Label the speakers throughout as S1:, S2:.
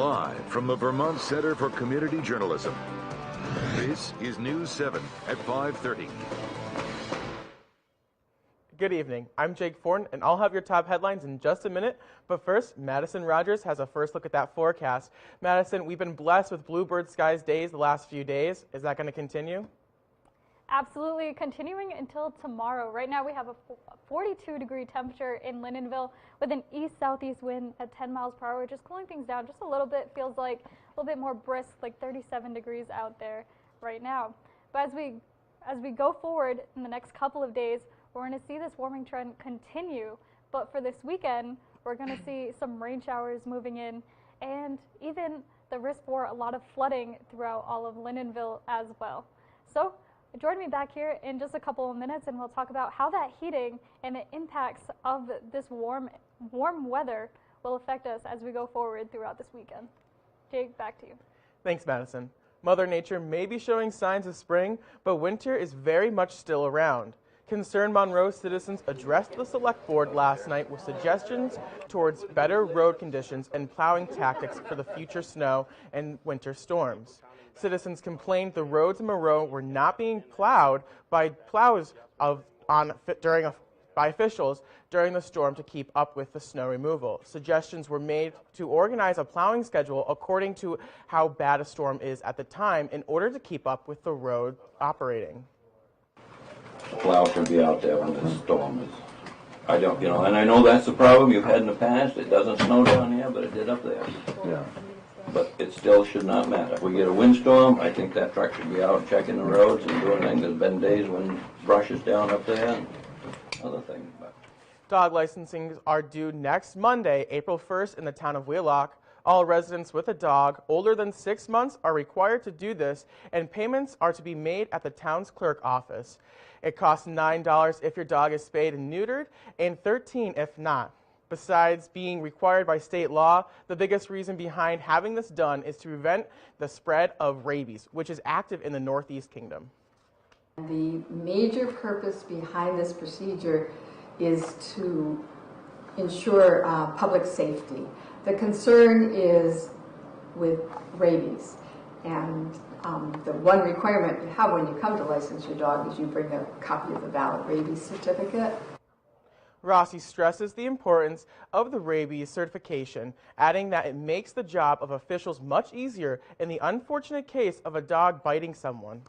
S1: Live from the Vermont Center for Community Journalism, this is News 7 at 5:30.
S2: Good evening. I'm Jake Fortin, and I'll have your top headlines in just a minute. But first, Madison Rogers has a first look at that forecast. Madison, we've been blessed with bluebird skies days the last few days. Is that going to continue?
S3: Absolutely, continuing until tomorrow. Right now we have a 42-degree temperature in Lyndonville with an east-southeast wind at 10 miles per hour, just cooling things down just a little bit. Feels like a little bit more brisk, like 37 degrees out there right now. But as we go forward in the next couple of days, we're going to see this warming trend continue. But for this weekend, we're going to see some rain showers moving in and even the risk for a lot of flooding throughout all of Lyndonville as well. So join me back here in just a couple of minutes and we'll talk about how that heating and the impacts of this warm weather will affect us as we go forward throughout this weekend. Jake, back to you.
S2: Thanks, Madison. Mother Nature may be showing signs of spring, but winter is very much still around. Concerned Monroe citizens addressed the Select Board last night with suggestions towards better road conditions and plowing tactics for the future snow and winter storms. Citizens complained the roads in Monroe were not being plowed by officials during the storm to keep up with the snow removal. Suggestions were made to organize a plowing schedule according to how bad a storm is at the time in order to keep up with the road operating.
S4: Plow should be out there when the storm is. And I know that's the problem you've had in the past. It doesn't snow down here, but it did up there.
S5: Yeah.
S4: But it still should not matter. If we get a windstorm, I think that truck should be out checking the roads and doing things. There's been days when brush is down up there and other things. But
S2: Dog licensings are due next Monday, April 1st in the town of Wheelock. All residents with a dog older than 6 months are required to do this, and payments are to be made at the town's clerk office. It costs $9 if your dog is spayed and neutered, and $13 if not. Besides being required by state law, the biggest reason behind having this done is to prevent the spread of rabies, which is active in the Northeast Kingdom.
S6: The major purpose behind this procedure is to ensure public safety. The concern is with rabies, and the one requirement you have when you come to license your dog is you bring a copy of the valid rabies certificate.
S2: Rossi stresses the importance of the rabies certification, adding that it makes the job of officials much easier in the unfortunate case of a dog biting someone.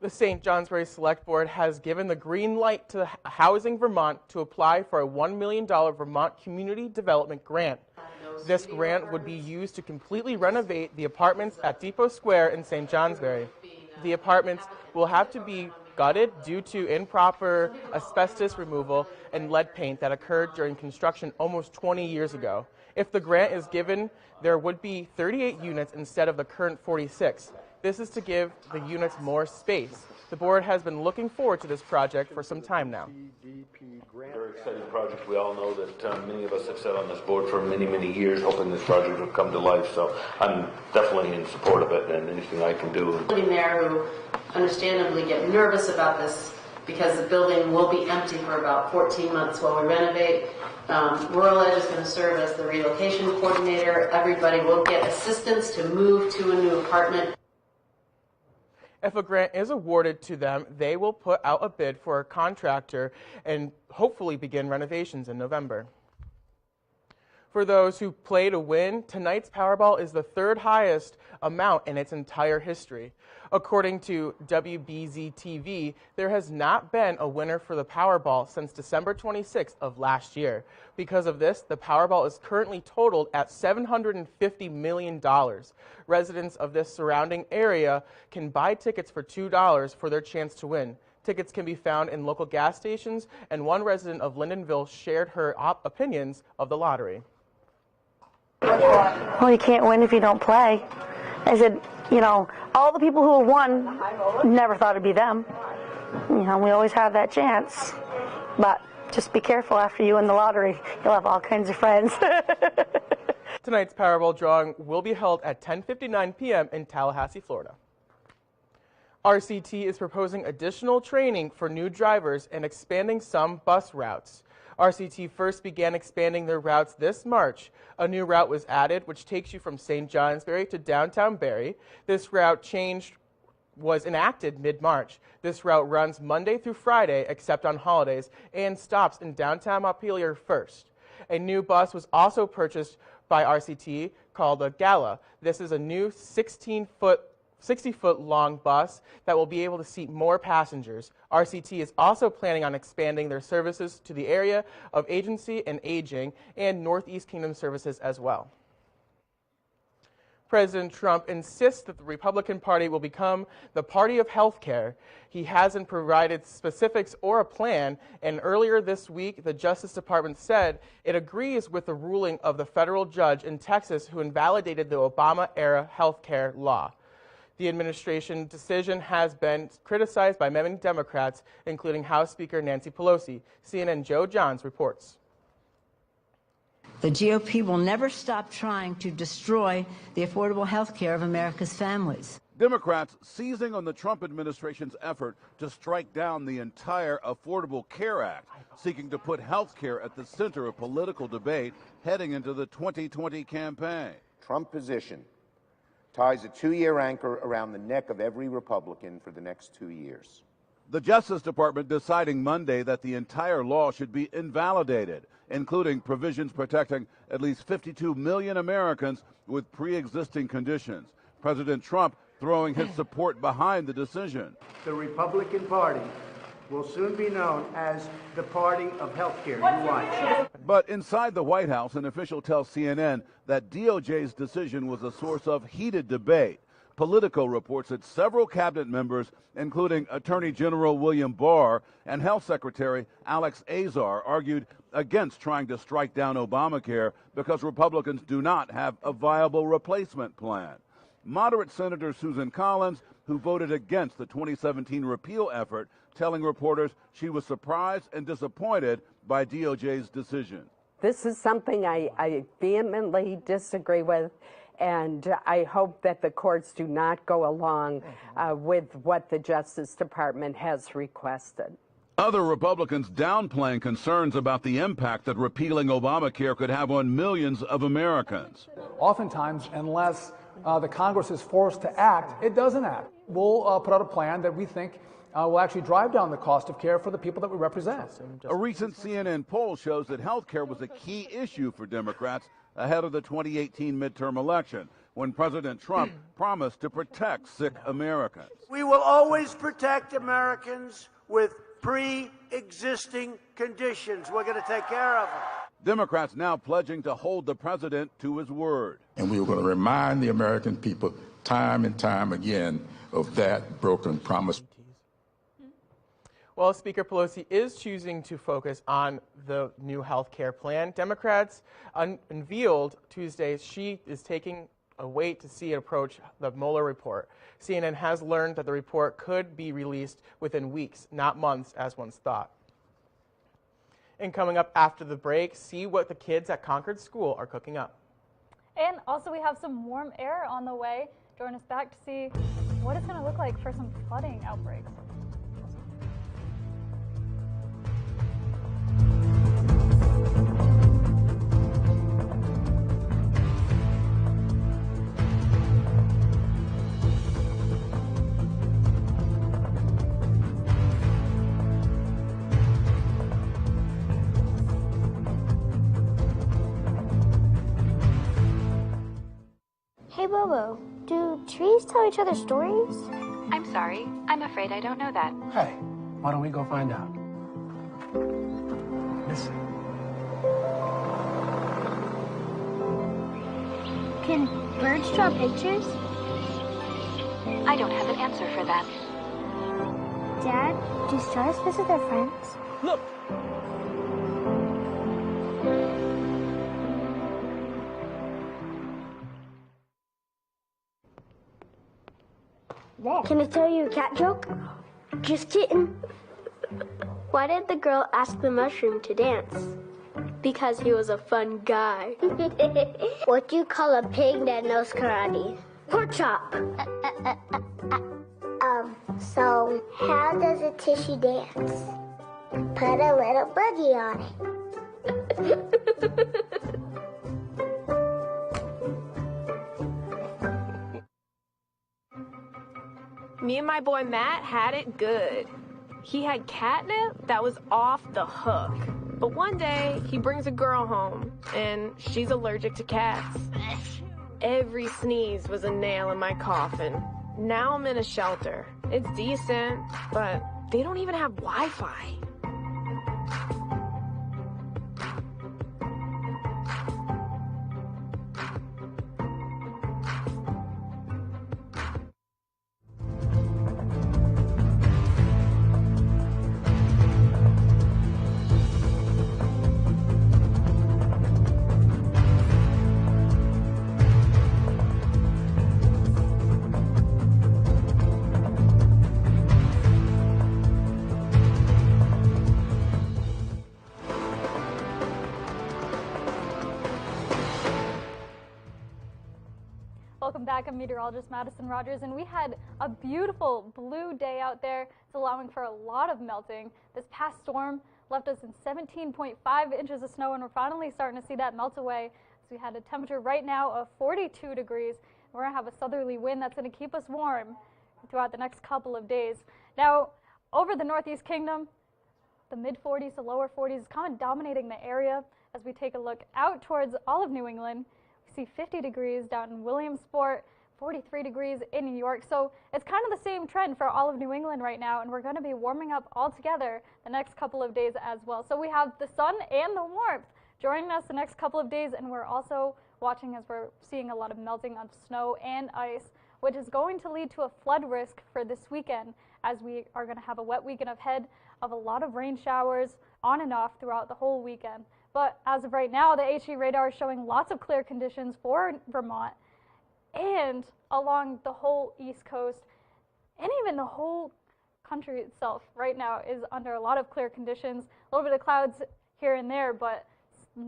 S2: The St. Johnsbury Select Board has given the green light to Housing Vermont to apply for a $1 million Vermont Community Development Grant. This grant would be used to completely renovate the apartments at Depot Square in St. Johnsbury. The apartments will have to be gutted due to improper asbestos removal and lead paint that occurred during construction almost 20 years ago. If the grant is given, there would be 38 units instead of the current 46. This is to give the units more space. The board has been looking forward to this project for some time now.
S7: Very exciting project. We all know that many of us have sat on this board for many, many years hoping this project would come to life. So I'm definitely in support of it and anything I can do.
S8: Mayor who understandably get nervous about this because the building will be empty for about 14 months while we renovate. Rural Edge is going to serve as the relocation coordinator. Everybody will get assistance to move to a new apartment.
S2: If a grant is awarded to them, they will put out a bid for a contractor and hopefully begin renovations in November. For those who play to win, tonight's Powerball is the third highest amount in its entire history. According to WBZ-TV, there has not been a winner for the Powerball since December 26th of last year. Because of this, the Powerball is currently totaled at $750 million. Residents of this surrounding area can buy tickets for $2 for their chance to win. Tickets can be found in local gas stations, and one resident of Lyndonville shared her opinions of the lottery.
S9: Well, you can't win if you don't play. I said, all the people who have won never thought it'd be them. We always have that chance. But just be careful after you win the lottery. You'll have all kinds of friends.
S2: Tonight's Powerball drawing will be held at 10:59 p.m. in Tallahassee, Florida. RCT is proposing additional training for new drivers and expanding some bus routes. RCT first began expanding their routes this March. A new route was added, which takes you from St. Johnsbury to downtown Barrie. This route change was enacted mid-March. This route runs Monday through Friday, except on holidays, and stops in downtown Montpelier first. A new bus was also purchased by RCT called a Gala. This is a new 60-foot long bus that will be able to seat more passengers. RCT is also planning on expanding their services to the area of agency and aging and Northeast Kingdom services as well. President Trump insists that the Republican Party will become the party of health care. He hasn't provided specifics or a plan, and earlier this week, the Justice Department said it agrees with the ruling of the federal judge in Texas who invalidated the Obama-era health care law. The administration decision has been criticized by many Democrats, including House Speaker Nancy Pelosi. CNN Joe Johns reports.
S5: The GOP will never stop trying to destroy the affordable health care of America's families.
S10: Democrats seizing on the Trump administration's effort to strike down the entire Affordable Care Act, seeking to put health care at the center of political debate heading into the 2020 campaign.
S11: Trump position ties a 2-year anchor around the neck of every Republican for the next 2 years.
S10: The Justice Department deciding Monday that the entire law should be invalidated, including provisions protecting at least 52 million Americans with pre-existing conditions. President Trump throwing his support behind the decision.
S12: The Republican Party will soon be known as the party of health care. You watch.
S10: But inside the White House, an official tells CNN that DOJ's decision was a source of heated debate. Politico reports that several cabinet members, including Attorney General William Barr and Health Secretary Alex Azar, argued against trying to strike down Obamacare because Republicans do not have a viable replacement plan. Moderate Senator Susan Collins, who voted against the 2017 repeal effort, telling reporters she was surprised and disappointed by DOJ's decision.
S13: This is something I vehemently disagree with. And I hope that the courts do not go along with what the Justice Department has requested.
S10: Other Republicans downplaying concerns about the impact that repealing Obamacare could have on millions of Americans.
S14: Oftentimes, unless the Congress is forced to act, it doesn't act. We'll put out a plan that we think will actually drive down the cost of care for the people that we represent.
S10: A recent CNN poll shows that health care was a key issue for Democrats ahead of the 2018 midterm election, when President Trump promised to protect sick Americans.
S12: We will always protect Americans with pre-existing conditions. We're going to take care of them.
S10: Democrats now pledging to hold the president to his word.
S15: And we are going to remind the American people time and time again of that broken promise.
S2: Well, Speaker Pelosi is choosing to focus on the new health care plan. Democrats unveiled Tuesday she is taking a wait to see approach the Mueller report. CNN has learned that the report could be released within weeks, not months as once thought. And coming up after the break, see what the kids at Concord School are cooking up.
S3: And also we have some warm air on the way. Join us back to see what it's going to look like for some flooding outbreaks.
S16: Hey Bobo, do trees tell each other stories?
S17: I'm sorry, I'm afraid I don't know that.
S12: Hey, why don't we go find out? Listen.
S16: Can birds draw pictures?
S17: I don't have an answer for that.
S16: Dad, do stars visit their friends?
S12: Look!
S16: Can I tell you a cat joke? Just kidding. Why did the girl ask the mushroom to dance? Because he was a fun guy. What do you call a pig that knows karate? Pork chop. So how does a tissue dance? Put a little boogie on it.
S18: Me and my boy Matt had it good. He had catnip that was off the hook. But one day, he brings a girl home, and she's allergic to cats. Every sneeze was a nail in my coffin. Now I'm in a shelter. It's decent, but they don't even have Wi-Fi.
S3: Welcome back. I'm meteorologist Madison Rogers, and we had a beautiful blue day out there. It's allowing for a lot of melting. This past storm left us in 17.5 inches of snow, and we're finally starting to see that melt away. So we had a temperature right now of 42 degrees. We're going to have a southerly wind that's going to keep us warm throughout the next couple of days. Now, over the Northeast Kingdom, the mid-40s to lower 40s is kind of dominating the area. As we take a look out towards all of New England, we see 50 degrees down in Williamsport, 43 degrees in New York. So it's kind of the same trend for all of New England right now, and we're going to be warming up all together the next couple of days as well. So we have the sun and the warmth joining us the next couple of days, and we're also watching as we're seeing a lot of melting of snow and ice, which is going to lead to a flood risk for this weekend, as we are going to have a wet weekend ahead of a lot of rain showers on and off throughout the whole weekend. But as of right now, the HE radar is showing lots of clear conditions for Vermont and along the whole East Coast, and even the whole country itself right now is under a lot of clear conditions. A little bit of clouds here and there, but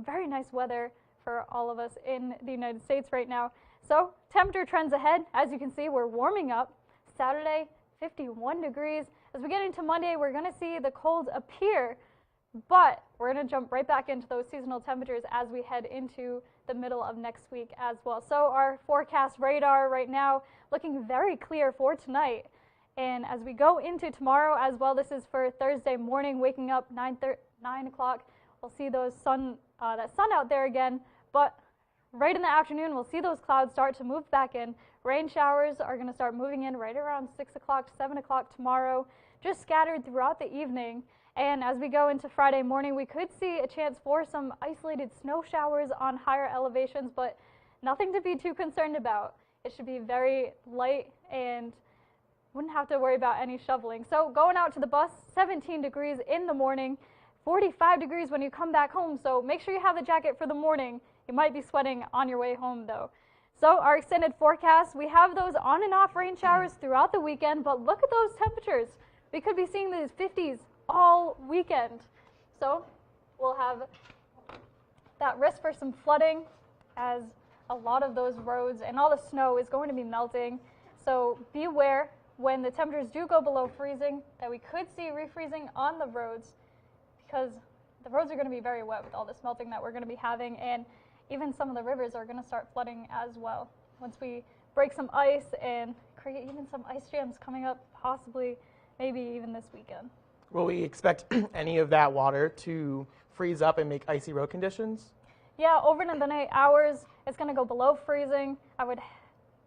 S3: very nice weather for all of us in the United States right now. So temperature trends ahead. As you can see, we're warming up. Saturday, 51 degrees. As we get into Monday, we're going to see the cold appear, but we're going to jump right back into those seasonal temperatures as we head into the middle of next week as well. So our forecast radar right now looking very clear for tonight. And as we go into tomorrow as well, this is for Thursday morning, waking up 9 o'clock. We'll see those that sun out there again, but right in the afternoon, we'll see those clouds start to move back in. Rain showers are going to start moving in right around 6 o'clock, 7 o'clock tomorrow, just scattered throughout the evening. And as we go into Friday morning, we could see a chance for some isolated snow showers on higher elevations, but nothing to be too concerned about. It should be very light and wouldn't have to worry about any shoveling. So going out to the bus, 17 degrees in the morning, 45 degrees when you come back home. So make sure you have the jacket for the morning. You might be sweating on your way home though. So our extended forecast, we have those on and off rain showers throughout the weekend, but look at those temperatures. We could be seeing these 50s all weekend. So we'll have that risk for some flooding, as a lot of those roads and all the snow is going to be melting. So be aware when the temperatures do go below freezing that we could see refreezing on the roads, because the roads are going to be very wet with all this melting that we're going to be having, and even some of the rivers are going to start flooding as well once we break some ice and create even some ice jams coming up, possibly maybe even this weekend.
S2: Will we expect any of that water to freeze up and make icy road conditions?
S3: Yeah, over the night hours, it's going to go below freezing. I would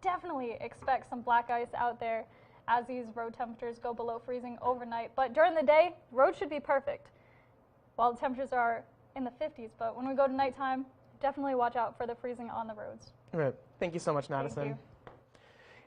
S3: definitely expect some black ice out there as these road temperatures go below freezing overnight. But during the day, roads should be perfect while the temperatures are in the 50s. But when we go to nighttime, definitely watch out for the freezing on the roads.
S2: Right. Thank you so much, Madison.
S3: Thank you.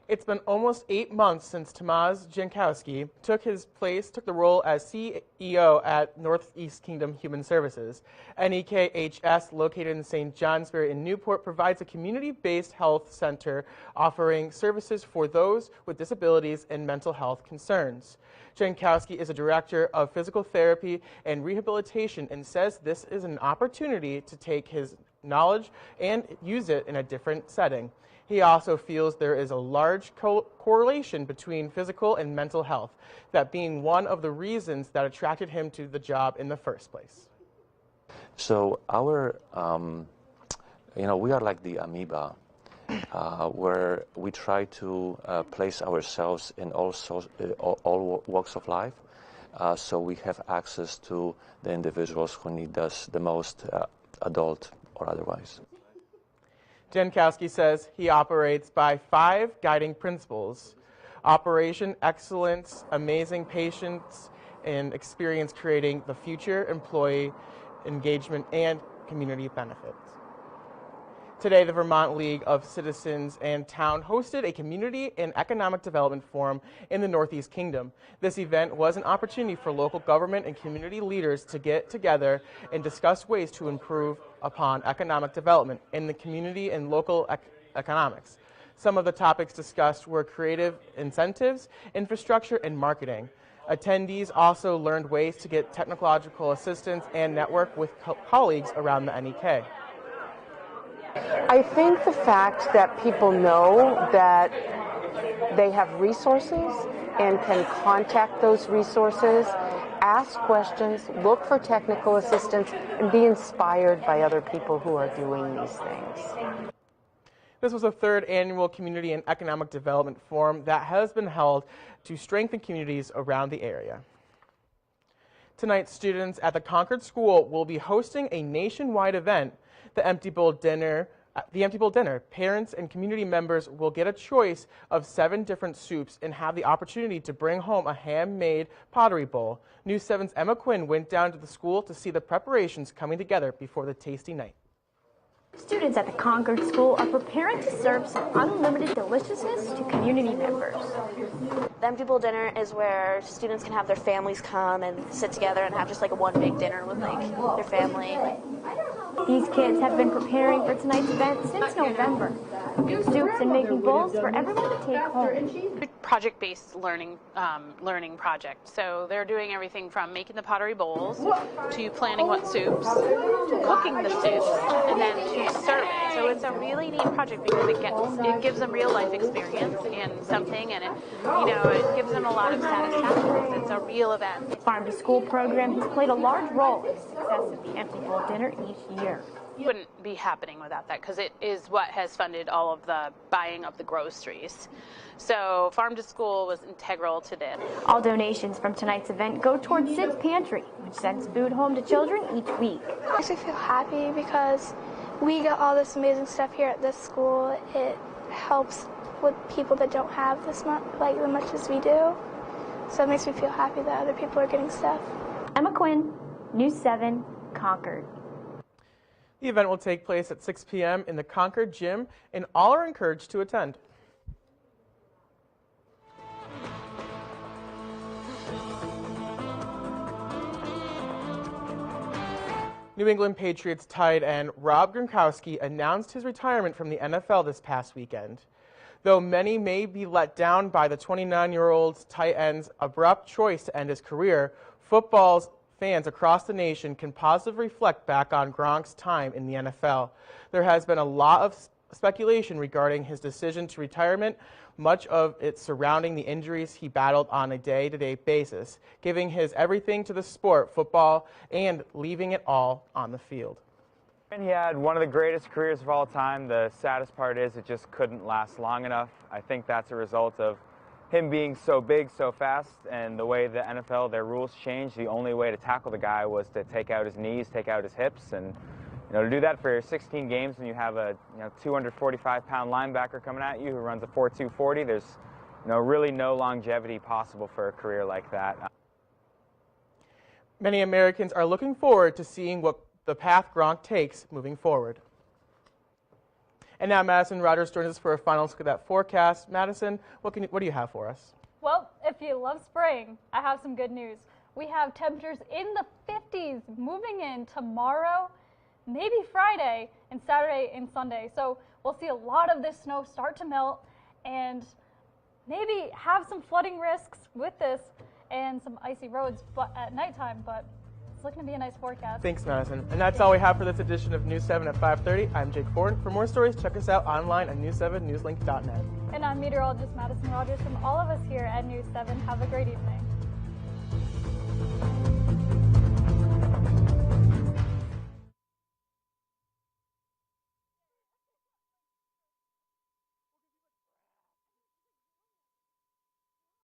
S2: It's been almost 8 months since Tomasz Jankowski took the role as CEO at Northeast Kingdom Human Services. NEKHS, located in St. Johnsbury in Newport, provides a community-based health center offering services for those with disabilities and mental health concerns. Jankowski is a director of physical therapy and rehabilitation and says this is an opportunity to take his knowledge and use it in a different setting. He also feels there is a large correlation between physical and mental health, that being one of the reasons that attracted him to the job in the first place.
S19: So our, we are like the amoeba, where we try to place ourselves in all walks of life, so we have access to the individuals who need us the most, adult or otherwise.
S2: Jankowski says he operates by 5 guiding principles: operation, excellence, amazing patience, and experience creating the future, employee engagement, and community benefits. Today, the Vermont League of Citizens and Town hosted a community and economic development forum in the Northeast Kingdom. This event was an opportunity for local government and community leaders to get together and discuss ways to improve upon economic development in the community and local economics. Some of the topics discussed were creative incentives, infrastructure, and marketing. Attendees also learned ways to get technological assistance and network with colleagues around the NEK.
S20: I think the fact that people know that they have resources and can contact those resources, ask questions, look for technical assistance, and be inspired by other people who are doing these things.
S2: This was the 3rd annual Community and Economic Development Forum that has been held to strengthen communities around the area. Tonight, students at the Concord School will be hosting a nationwide event, the Empty Bowl Dinner. Parents and community members will get a choice of 7 different soups and have the opportunity to bring home a handmade pottery bowl. News 7's Emma Quinn went down to the school to see the preparations coming together before the tasty night.
S21: Students at the Concord School are preparing to serve some unlimited deliciousness to community members.
S22: The Empty Bowl Dinner is where students can have their families come and sit together and have just like one big dinner with like their family.
S21: These kids have been preparing for tonight's event since November. Soups and making bowls for everyone to take home.
S23: Project-based learning project. So they're doing everything from making the pottery bowls to planning what soups, to cooking the soups, and then to serving. So it's a really neat project because it gives them real life experience in something, and it gives them a lot of satisfaction. It's a real event.
S21: Farm to School program has played a large role in the success of the Empty Bowl Dinner each year.
S23: It wouldn't be happening without that because it is what has funded all of the buying of the groceries. So Farm to School was integral to this.
S21: All donations from tonight's event go towards Sid's Pantry, which sends food home to children each week.
S24: I actually feel happy because we got all this amazing stuff here at this school. It helps with people that don't have this much, like as much as we do. So it makes me feel happy that other people are getting stuff.
S21: Emma Quinn, News 7, Concord.
S2: The event will take place at 6 p.m. in the Concord Gym, and all are encouraged to attend. New England Patriots tight end Rob Gronkowski announced his retirement from the NFL this past weekend. Though many may be let down by the 29-year-old tight end's abrupt choice to end his career, football's fans across the nation can positively reflect back on Gronk's time in the NFL. There has been a lot of speculation regarding his decision to retirement, much of it surrounding the injuries he battled on a day-to-day basis, giving his everything to the sport, football, and leaving it all on the field.
S25: He had one of the greatest careers of all time. The saddest part is it just couldn't last long enough. I think that's a result of him being so big so fast, and the way the NFL, their rules changed. The only way to tackle the guy was to take out his knees, take out his hips, and to do that for 16 games when you have a 245-pound linebacker coming at you who runs a 4.2 40, there's really no longevity possible for a career like that.
S2: Many Americans are looking forward to seeing what the path Gronk takes moving forward. And now Madison Rogers joins us for a final look at that forecast. Madison, what do you have for us?
S3: Well, if you love spring, I have some good news. We have temperatures in the 50s moving in tomorrow, maybe Friday, and Saturday and Sunday. So we'll see a lot of this snow start to melt and maybe have some flooding risks with this and some icy roads at nighttime, but looking to be a nice forecast.
S2: Thanks, Madison. And that's all we have for this edition of News 7 at 5:30. I'm Jake Ford. For more stories, check us out online at news7newslink.net.
S3: And I'm meteorologist Madison Rogers. From all of us here at News 7, have a great evening.